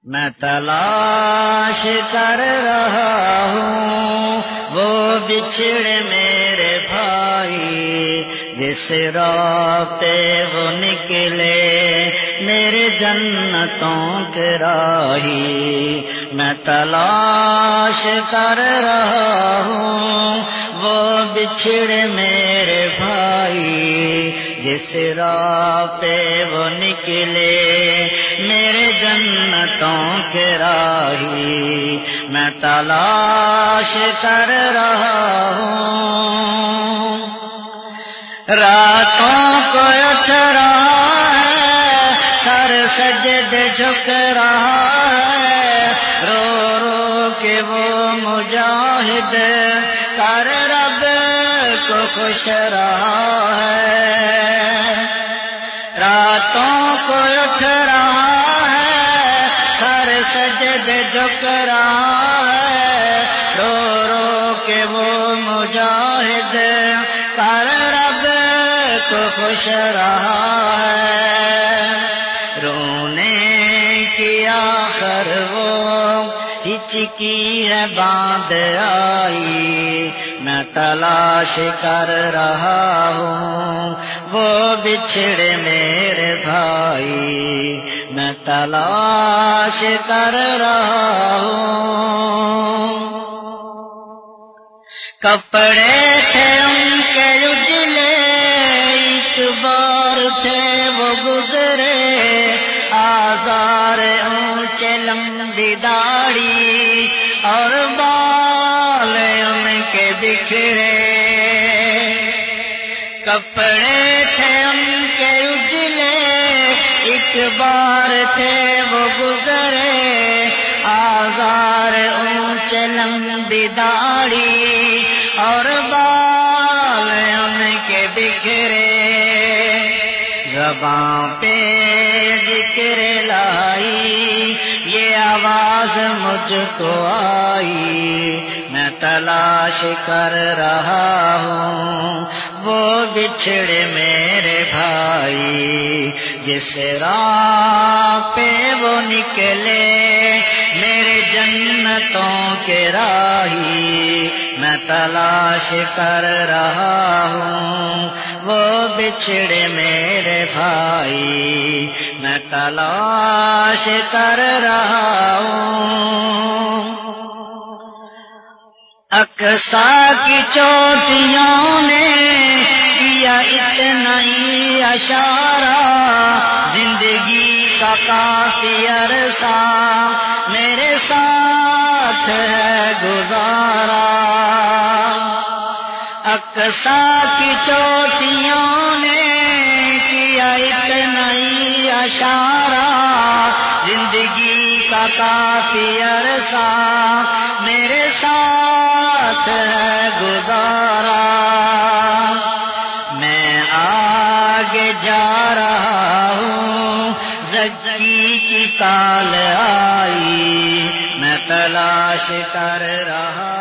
میں تلاش کر رہا ہوں وہ بچھڑے میرے بھائی، جس راہ پہ وہ نکلے میرے جنتوں کے راہی۔ میں تلاش کر رہا ہوں وہ بچھڑے میرے بھائی، جس راہ پہ وہ نکلے میرے جنتوں کے راہی۔ میں تلاش کر رہا ہوں، راتوں کو اٹھ رہا ہے، سر سجدے جھک رہا ہے، رو رو کے وہ مجاہد کر رب کو خوش رہا ہے۔ راتوں کو اٹھ رہا ہے، سر سجدے جھک رہا ہے، رو رو کے وہ مجاہد کر رب کو خوش رہا ہے۔ رونے کی آخر وہ ہچکی ہے باندھ آئی، میں تلاش کر رہا ہوں وہ بچھڑے میرے بھائی، میں تلاش کر رہا ہوں۔ کپڑے تھے ان کے اجلے، ایک بار تھے وہ گزرے، آزار اونچے لمبی داڑھی اور بال ان کے بکھرے۔ کپڑے تھے ان کے اجلے، ایک بار تھے وہ گزرے، آزار اونچے لمبی داڑھی اور بال ان کے بکھرے۔ زباں پہ ذکر لائی یہ آواز مجھ کو آئی، میں تلاش کر رہا ہوں وہ بچھڑے میرے بھائی، جس راہ پہ وہ نکلے میرے جنتوں کے راہی۔ میں تلاش کر رہا ہوں وہ بچھڑے میرے بھائی، میں تلاش کر رہا ہوں۔ اقصیٰ کی چوٹیوں نے کیا اتنا ہی اشارہ، زندگی کا کافی عرصہ میرے ساتھ ہے گزارا۔ اقصیٰ کی چوٹیوں نے کیا اتنا ہی اشارہ، زندگی کا کافی عرصہ میرے ساتھ ہے گزارا۔ میں آگے جا رہا ہوں، زکی کی کال آئی، میں تلاش کر رہا